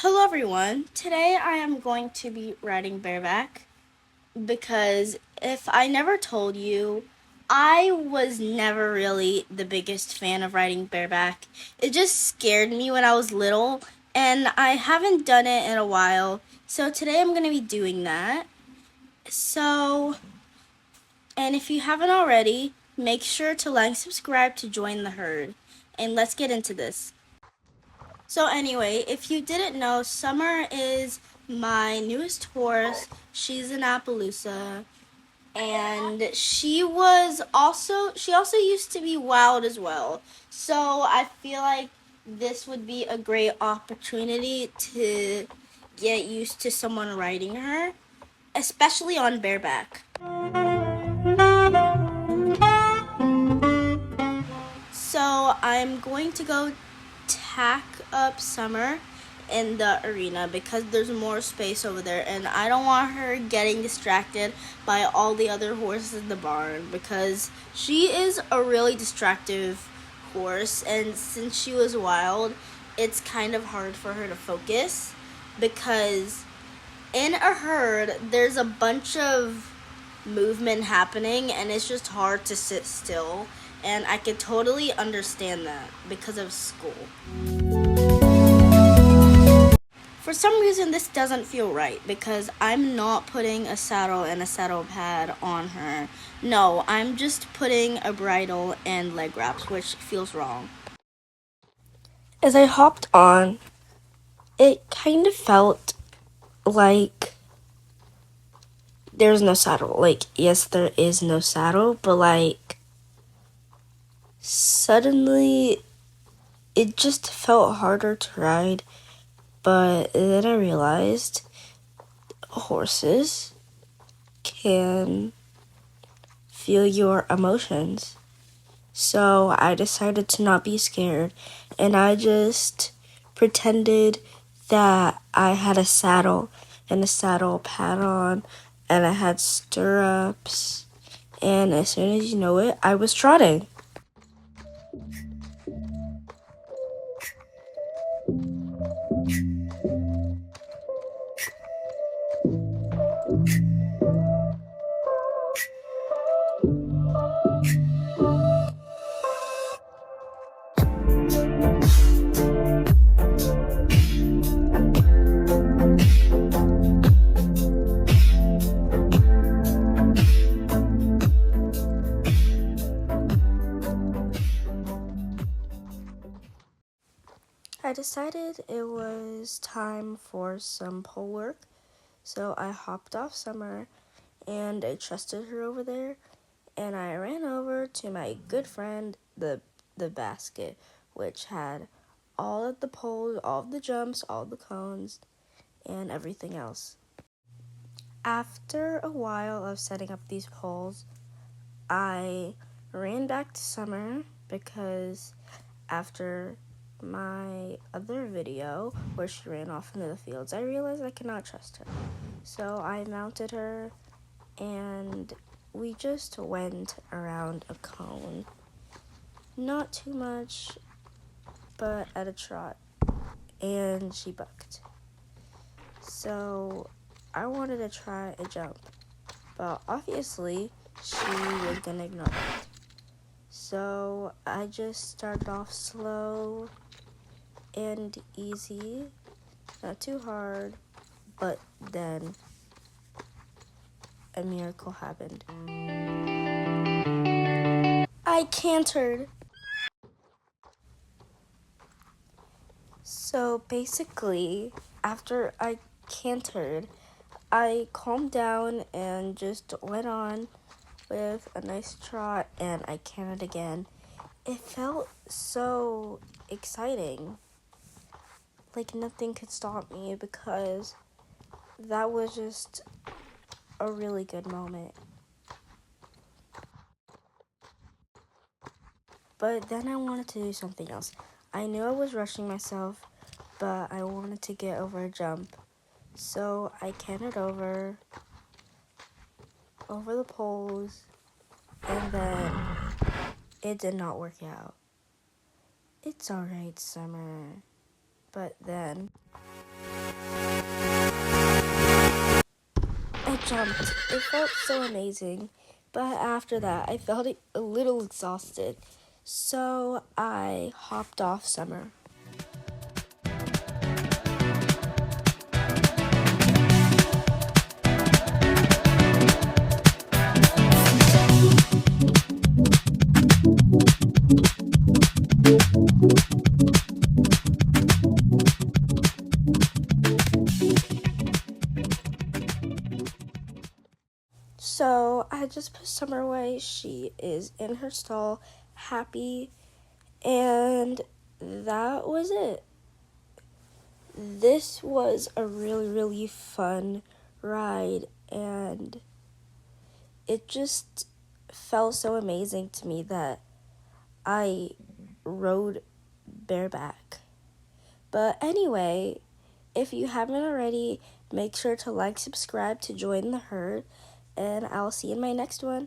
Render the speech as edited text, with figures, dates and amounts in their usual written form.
Hello everyone, today I am going to be riding bareback because if I never told you, I was never really the biggest fan of riding bareback. It just scared me when I was little and I haven't done it in a while, so today I'm going to be doing that. And if you haven't already, make sure to like and subscribe to join the herd. And let's get into this. So anyway, if you didn't know, Summer is my newest horse. She's an Appaloosa, and she also used to be wild as well. So I feel like this would be a great opportunity to get used to someone riding her, especially on bareback. So I'm going to go tack up Summer in the arena because there's more space over there, and I don't want her getting distracted by all the other horses in the barn because she is a really distractive horse, and since she was wild, it's kind of hard for her to focus because in a herd there's a bunch of movement happening and it's just hard to sit still, and I could totally understand that because of school. For some reason this doesn't feel right because I'm not putting a saddle and a saddle pad on her. No, I'm just putting a bridle and leg wraps, which feels wrong. As I hopped on, it kind of felt like there's no saddle. Like, yes, there is no saddle, but like suddenly it just felt harder to ride. But then I realized horses can feel your emotions. So I decided to not be scared, and I just pretended that I had a saddle and a saddle pad on, and I had stirrups, and as soon as you know it, I was trotting. I decided it was time for some pole work, so I hopped off Summer and I trusted her over there, and I ran over to my good friend, the basket, which had all of the poles, all of the jumps, all the cones, and everything else. After a while of setting up these poles, I ran back to Summer because after my other video where she ran off into the fields, I realized I could not trust her. So I mounted her and we just went around a cone. Not too much, but at a trot. And she bucked. So I wanted to try a jump, but obviously she was gonna ignore it. So I just started off slow and easy, not too hard, but then a miracle happened. I cantered. So basically, after I cantered, I calmed down and just went on with a nice trot, and I cantered again. It felt so exciting. Like nothing could stop me because that was just a really good moment. But then I wanted to do something else. I knew I was rushing myself, but I wanted to get over a jump. So I cantered over the poles, and then it did not work out. It's alright, Summer. But then jumped. It felt so amazing. But after that, I felt a little exhausted. So I hopped off Summer. So I just put Summer away. She is in her stall, happy, and that was it. This was a really, really fun ride, and it just felt so amazing to me that I rode Bareback. But anyway, if you haven't already, make sure to like, subscribe to join the herd, and I'll see you in my next one.